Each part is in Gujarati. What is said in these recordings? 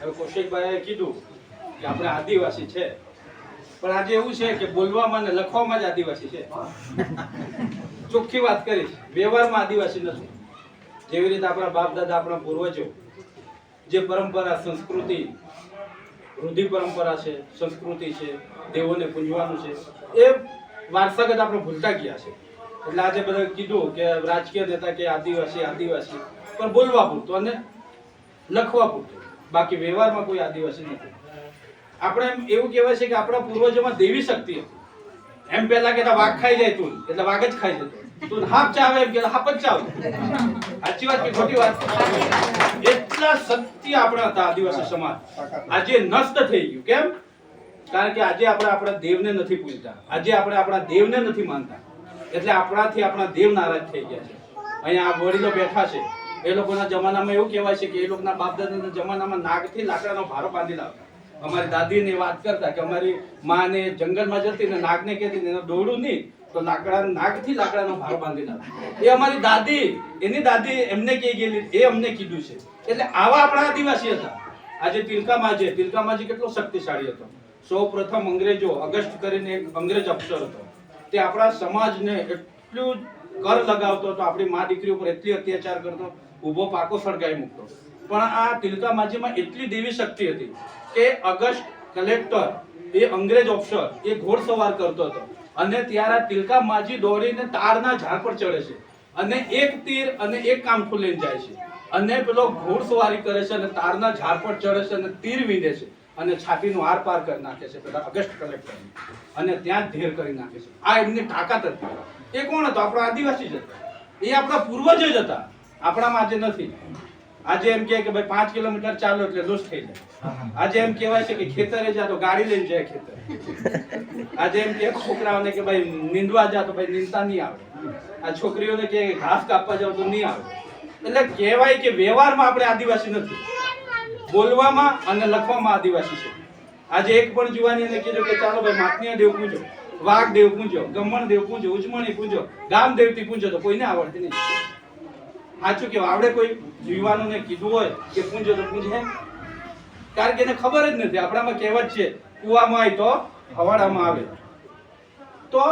હવે કૌશિકભાઈએ કીધું કે આપણે આદિવાસી છે, પણ આજે એવું છે કે બોલવામાં ને લખવામાં જ આદિવાસી છે. ચોખ્ખી વાત કરીશ, વ્યવહારમાં આદિવાસી નથી. જેવી રીતે આપણા બાપ દાદા, આપણા પૂર્વજો જે પરંપરા, સંસ્કૃતિ, રૂઢિ પરંપરા છે, સંસ્કૃતિ છે, દેવોને પૂજવાનું છે, એ વારસાગત આપણે ભૂલતા ગયા છે. એટલે આજે બધા કીધું કે રાજકીય નેતા કે આદિવાસી આદિવાસી, પણ બોલવા પૂરતું અને લખવા પૂરતું, બાકી વ્યવહારમાં કોઈ આદિવાસી નથી. આપણે એવું કહેવાય છે કે આપણા પૂર્વજોમાં દેવી શક્તિ હતી. એમ પહેલા કહેતા વાઘ ખાઈ જાય તું, એટલે વાઘ જ ખાઈ જતો. તું હાપ ચાવે એમ કે હાપ જ ચાવે. સાચી વાત કે ખોટી વાત? એટલા સત્ય આપણા હતા આદિવાસી સમાજ. આજે નષ્ટ થઈ ગયું. કેમ? કારણ કે આજે આપણે આપણા દેવને નથી પૂજતા, આજે આપણે આપણા દેવને નથી માનતા, એટલે આપણાથી આપણા દેવ નારાજ થઈ ગયા છે. અહીંયા આ વડીલો બેઠા છે, એ લોકોના જમાનામાં એવું કહેવાય છે કે એ લોકોના બાપ દાદાના જમાનામાં નાગથી લાકડાનો ભારો બાંધી લાવતા. અમારી દાદીને વાત કરતા કે અમારી માને જંગલમાં જતી ને નાગને કહેતી ને દોડું નહીં તો નાગથી લાકડાનો ભારો બાંધી લાવતા. એ અમારી દાદી, એની દાદી એમને કહી ગયેલી, એ અમને કીધું છે. એટલે આવા આપણા આદિવાસી હતા. આજે તિલકામાજી કેટલો શક્તિશાળી હતો. સૌ પ્રથમ અંગ્રેજો, અગસ્ટ કરીને એક અંગ્રેજ અફસર હતો, તે આપણા સમાજને એટલું કર લગાવતો હતો, આપણી મા દીકરી ઉપર એટલી અત્યાચાર કરતો, ઊભો પાકો સળગાઈ મૂકતો. પણ આ તિલકામાજીમાં એટલી દેવી શક્તિ હતી કે અગસ્ટ કલેક્ટર, એ અંગ્રેજ ઓફિસર, એ ઘોડસવાર કરતો હતો અને ત્યારે તિલકામાજી દોડીને તારના ઝાડ પર ચડે છે અને એક તીર અને એક કામઠું લઈને જાય છે અને પેલો ઘોડસવારી કરે છે અને તારના ઝાડ પર ચડે છે અને તીર વીંધે છે અને છાતીનું આર પાર કરી નાખે છે પેલા અગસ્ટ કલેક્ટર, અને ત્યાં જ ઢેર કરી નાખે છે. આ એમની તાકાત હતી. એ કોણ હતો? આપણો આદિવાસી જ હતા. એ આપણા પૂર્વજ જ હતા, આપણામાં આજે નથી. આજે એમ કહે કે ભાઈ 5 કિલોમીટર ચાલો એટલે લોસ થઈ જાય. આજે એમ કહેવાય છે કે ખેતરે જા તો ગાડી લઈને જાય ખેતર. આજે એમ કે છોકરાઓને કે ભાઈ નીંદવા જા તો ભાઈ નીંદતા નહીં આવે. આ છોકરીઓને કે ઘાસ કાપવા જાવ તો નહીં આવે. એટલે કહેવાય કે વ્યવહારમાં આપણે આદિવાસી નથી, બોલવામાં અને લખવામાં આદિવાસી છે. આજે એક પણ જુવાનીને કીધું કે ચાલો ભાઈ માતનીય દેવ પૂજો, વાઘ દેવ પૂજો, ગમણ દેવ પૂજો, ઉજમણી પૂજો, ગામ દેવતી પૂજો, તો કોઈને આવડતી નહીં. સાચું કેવું? આવડે કોઈ યુવાનોને કીધું હોય કે પૂંજો તો પૂંજે? કારણ કે એને ખબર જ નથી. આપણામાં કહેવત છે, કુવામાં આવે તો હવાડામાં આવે. તો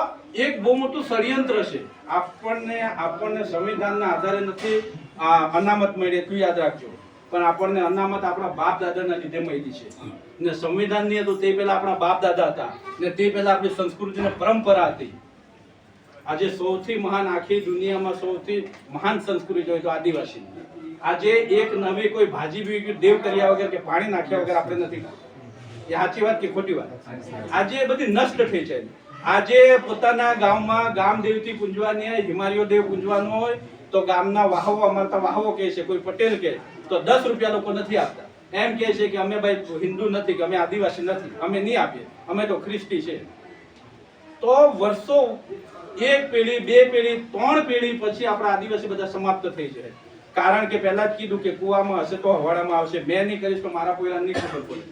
એક બહુ મોટું ષડયંત્ર છે. આપણને સંવિધાનના આધારે નથી અનામત મળી, એટલું યાદ રાખજો. પણ આપણને અનામત આપણા બાપ દાદાના લીધે મળી છે. ને સંવિધાનની હતું તે પહેલા આપણા બાપ દાદા હતા, ને તે પહેલા આપણી સંસ્કૃતિ અને પરંપરા હતી. આજે સૌથી મહાન, આખી દુનિયામાં સૌથી મહાન સંસ્કૃતિ હોય તો આદિવાસી. આજે એક નવી કોઈ ભાજી બી દેવ કર્યા વગર કે પાણી નાખ્યા વગર આપણે નથી ખાતા. એ સાચી વાત કે ખોટી વાત? આજે એ બધી નષ્ટ થઈ છે. આજે પોતાના ગામમાં ગામ દેવથી પૂંજવાની હોય, હિમાલયો દેવ પૂંજવાનું હોય તો ગામના વાહવો, અમારા વાહવો કહે છે, કોઈ પટેલ કહે તો 10 રૂપિયા લોકો નથી આપતા. એમ કહે છે કે અમે ભાઈ હિન્દુ નથી, કે અમે આદિવાસી નથી, અમે નહીં આપીએ, અમે તો ખ્રિસ્તી છે. તો વર્ષો, એક પેઢી, 2 પેઢી, 3 પેઢી પછી આપણા આદિવાસી બધા સમાપ્ત થઈ જાય. કારણ કે પહેલા જ કીધું કે કુવામાં હશે તો હવાડામાં આવશે. મેં નહીં કરીશ તો મારા પોયરાને નહીં ખબર પડે,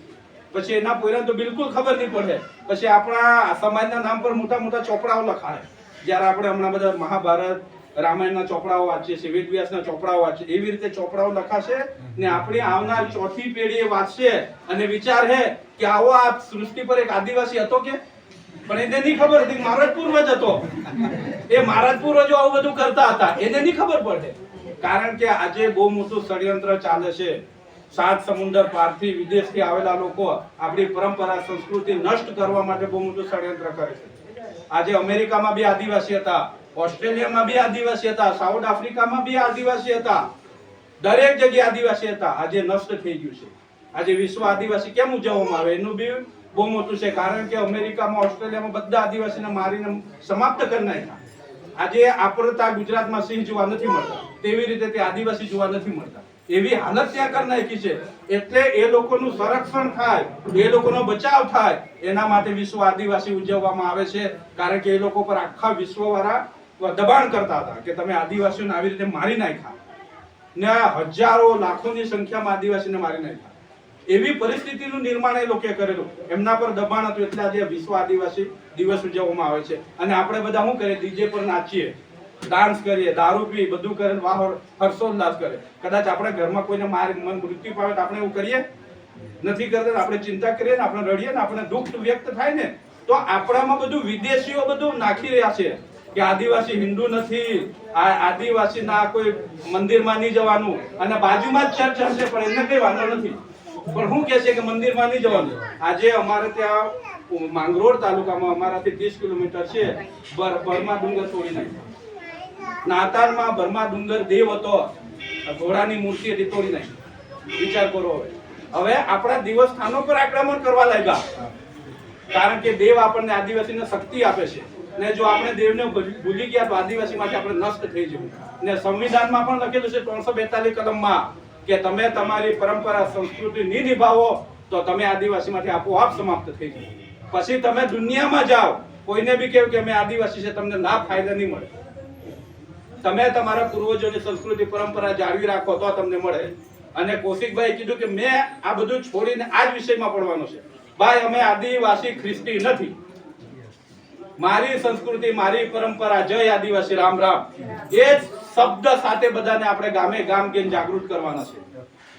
પછી એના પોયરાને તો બિલકુલ ખબર નહીં પડે. પછી આપણા સમાજના નામ પર મોટા મોટા ચોપડાઓ લખાય. જ્યારે આપણે હમણાં બધા મહાભારત, રામાયણના ચોપડાઓ વાંચીએ છીએ, વેદવ્યાસના ચોપડાઓ વાંચીએ, એવી રીતે ચોપડાઓ લખાશે ને આપણી આવનાર 4થી પેઢી એ વાંચશે અને વિચાર હે કે આવો આ સૃષ્ટિ પર એક આદિવાસી હતો કે? પણ એને નહીં ખબર હતી મારો જ પૂર્વજ હતો. એ મારા જ પૂર્વજો આવું બધું કરતા હતા, એને નહીં ખબર પડે. કારણ કે આજે બહુ મોટું ષડયંત્ર ચાલે છે. 7 સમુદ્ર પારથી, વિદેશથી આવેલા લોકો આપણી પરંપરા, સંસ્કૃતિ નષ્ટ કરવા માટે બહુ મોટું ષડયંત્ર કરે છે. આજે અમેરિકામાં બી આદિવાસી હતા, ઓસ્ટ્રેલિયામાં બી આદિવાસી હતા, સાઉથ આફ્રિકામાં બી આદિવાસી હતા, દરેક જગ્યાએ આદિવાસી હતા. આજે નષ્ટ થઈ ગયું છે. આજે વિશ્વ આદિવાસી કેમ ઉજવવામાં આવે એનું બી બહુ મોટું છે. કારણ કે અમેરિકામાં, ઓસ્ટ્રેલિયામાં બધા આદિવાસીને મારીને સમાપ્ત કરી નાખ્યા. આજે આપણે ગુજરાતમાં સિંહ જોવા નથી મળતા, તેવી રીતે તે આદિવાસી જોવા નથી મળતા. એવી હાલત ત્યાં કરી નાખી છે. એટલે એ લોકોનું સંરક્ષણ થાય, એ લોકોનો બચાવ થાય, એના માટે વિશ્વ આદિવાસી ઉજવવામાં આવે છે. કારણ કે એ લોકો પર આખા વિશ્વવાળા દબાણ કરતા હતા કે તમે આદિવાસીઓને આવી રીતે મારી નાખ્યા, ને હજારો, લાખોની સંખ્યામાં આદિવાસીને મારી નાખ્યા. એવી પરિસ્થિતિનું નિર્માણ એ લોકોએ કરેલું. એમના પર દબાણ હતું એટલે આજે વિશ્વ આદિવાસી દિવસ ઉજવવામાં આવે છે. અને આપણે બધા શું કરીએ? ડીજે પર નાચીએ, ડાન્સ કરીએ, દારૂ પી, બધું કરે, હર્ષોલ્લાસ કરે. કદાચ આપણે ઘરમાં કોઈને મૃત્યુ પામે તો આપણે એવું કરીએ? નથી કરતા આપણે ચિંતા કરીએ ને આપણે રડીએ ને આપણે દુઃખ વ્યક્ત થાય ને તો આપણામાં બધું વિદેશીઓ બધું નાખી રહ્યા છે કે આદિવાસી હિન્દુ નથી, આ આદિવાસી ના કોઈ મંદિરમાં નહીં જવાનું, અને બાજુમાં જ ચર્ચ હશે પણ એને કઈ વાંધો નથી, પણ શું કે છે કે મંદિરમાં નહીં જવાનું. આજે અમારે ત્યાં માંગરોળ તાલુકામાં અમારાથી 30 કિલોમીટર છે બરમા ડુંગર તોડી નાખ્યો. નાતાલમાં બરમા ડુંગર દેવ હતો, ઘોડાની મૂર્તિ હતી, તોડી નાખી. વિચાર કરો. હવે આપણા દેવસ્થાનો પર આક્રમણ કરવા લાગ્યા, કારણ કે દેવ આપણને આદિવાસીને શક્તિ આપે છે, ને જો આપણે દેવને ભૂલી ગયા તો આદિવાસી માટે આપણે નષ્ટ થઈ જવું. ને સંવિધાનમાં પણ લખેલું છે 342 કલમમાં કે તમે તમારી પરંપરા સંસ્કૃતિ નહીં નિભાવો તો તમે આદિવાસી માંથી આપોઆપ સમાપ્ત થઈ જાવ. પછી તમે દુનિયામાં જાઓ, કોઈને બી કહો કે અમે આદિવાસી છે, તમને ના ફાયદા નહીં મળે. તમે તમારા પૂર્વજોની સંસ્કૃતિ પરંપરા જાળવી રાખો તો તમને મળે. અને કૌશિકભાઈ કીધું કે મેં આ બધું છોડીને આ જ વિષયમાં પડવાનો છે. ભાઈ અમે આદિવાસી ખ્રિસ્તી નથી, મારી સંસ્કૃતિ મારી પરંપરા, જય આદિવાસી, રામ રામ, એ શબ્દ સાથે બધાને આપણે ગામે ગામ ગઈને જાગૃત કરવાના છે.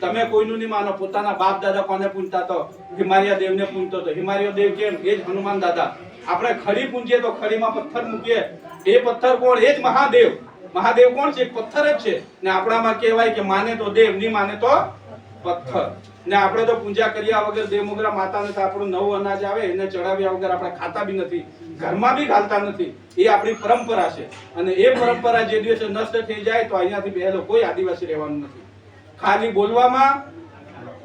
તમે કોઈનું નહીં માનો. પોતાના બાપ દાદા કોને પૂજતા તો હિમાલય દેવને પૂજતો તો હિમાલય દેવ કેમ? એ જ હનુમાન દાદા. આપણે ખડી પૂંજીએ તો ખડીમાં પથ્થર મૂકીએ, એ પથ્થર કોણ? એ જ મહાદેવ. મહાદેવ કોણ છે? એક પથ્થર જ છે. ને આપણામાં કહેવાય કે માને તો દેવ, નહીં માને તો પથ્થર. ને આપણે તો પૂજા કર્યા વગર દેવમોગરા માતાને તો આપણું નવું અનાજ આવે એને ચડાવ્યા વગર આપણે ખાતા બી નથી, ઘરમાં બી ઘાલતા નથી. એ આપણી પરંપરા છે, અને એ પરંપરા જે દિવસે નષ્ટ થઈ જાય તો અહીંયાથી બેહેલો કોઈ આદિવાસી રહેવાનું નથી. ખાલી બોલવામાં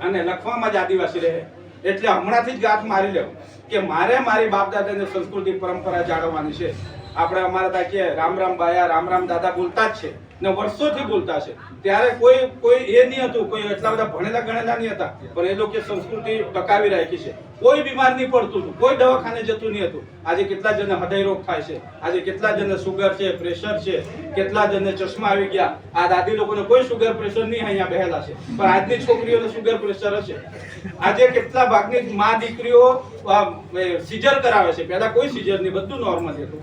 અને લખવામાં જ આદિવાસી રહે. એટલે હમણાંથી જ ગાંઠ મારી લેવું કે મારે મારી બાપ દાદાની સંસ્કૃતિ પરંપરા જાળવવાની છે. આપણે અમારા ત્યાં કે રામ રામ બાયા, રામ રામ દાદા બોલતા જ છે ને વર્ષોથી બોલતા છે. ત્યારે કોઈ એ નહીં હતું, કોઈ એટલા બધા ભણેલા ગણેલા નહીં હતા, પણ એ લોકો સંસ્કૃતિ ટકાવી રાખી છે. કોઈ બીમાર નહીં પડતું હતું, કોઈ દવાખાને જતું નહીં હતું. આજે કેટલા જણને હૃદય રોગ થાય છે, આજે કેટલા જણને સુગર છે, પ્રેશર છે, કેટલા જણને ચશ્મા આવી ગયા. આ દાદી લોકોને કોઈ સુગર પ્રેશર નહીં અહીંયા બેહેલા છે, પણ આજની છોકરીઓને સુગર પ્રેશર હશે. આજે કેટલા ભાગની મા દીકરીઓ સીઝર કરાવે છે, પહેલા કોઈ સીઝર નહીં, બધું નોર્મલ હતું.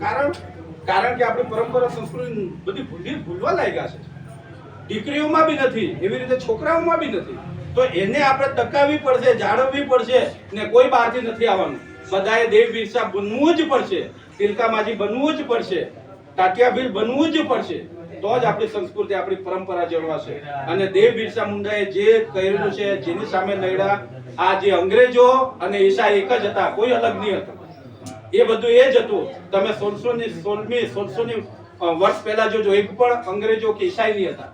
કારણ કે આપણી પરંપરા સંસ્કૃતિ બધી ભૂલવા લાગ્યા છે. દીકરીઓમાં બી નથી, એવી રીતે છોકરાઓમાં બી નથી. તો એને આપણે ટકાવવી પડશે, જાળવવી પડશે. ને કોઈ બહારથી નથી આવવાનું. બધાએ દેવ બિરસા બનવું જ પડશે, તિલકા માજી બનવું જ પડશે, ટાટિયા ભીલ બનવું જ પડશે. તો જ આપણી સંસ્કૃતિ આપણી પરંપરા જળવાશે. અને દેવ બિરસા મુંડાએ જે કરેલું છે, જેની સામે લડ્યા, આ જે અંગ્રેજો અને ઈસાઈ એક જ હતા, કોઈ અલગ નહીં હતા. એ બધું એ જ હતું. તમે 1600 વર્ષ પહેલા જોજો, એક પણ અંગ્રેજો કે ઈસાઈ નહીં હતા.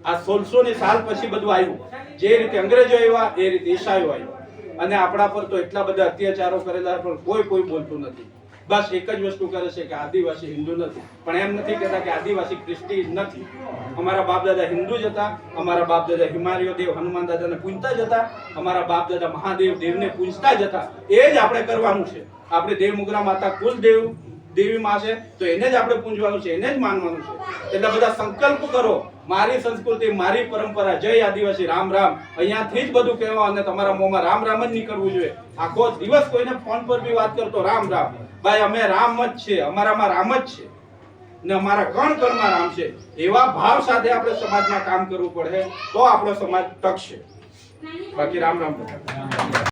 આ 1600 સાલ પછી બધું આવ્યું. જે રીતે અંગ્રેજો આવ્યા એ રીતે ઈસાઈઓ આવ્યા, અને આપણા પર તો એટલા બધા અત્યાચારો કરેલા, પણ કોઈ બોલતું નથી. બસ એક જ વસ્તુ કરે છે કે આદિવાસી હિન્દુ નથી, પણ એમ નથી કહેતા કે આદિવાસી ખ્રિસ્તી નથી. અમારા બાપ દાદા હિન્દુ જ હતા, અમારા બાપ દાદા હિમાલય દેવ હનુમાન દાદાને પૂજતા જ હતા, અમારા બાપ દાદા મહાદેવ દેવને પૂજતા જ હતા. એ જ આપણે કરવાનું છે. આપણે દેવમોગરા માતા કુલ દેવી માં છે, તો એને જ આપણે પૂજવાનું છે, એને જ માનવાનું છે. એટલે બધા સંકલ્પ કરો, મારી સંસ્કૃતિ મારી પરંપરા, જય આદિવાસી, રામ રામ. અહીંયાથી જ બધું કહેવા, અને તમારા મોંમાં રામ રામ જ નીકળવું જોઈએ. આખો દિવસ કોઈને ફોન પર બી વાત કરતો રામ રામ. ભાઈ અમે રામ જ છે, અમારામાં રામ જ છે, ને અમારા કણ કણમાં રામ છે. એવા ભાવ સાથે આપણે સમાજમાં કામ કરવું પડે, તો આપણો સમાજ ટકશે. બાકી રામ રામ.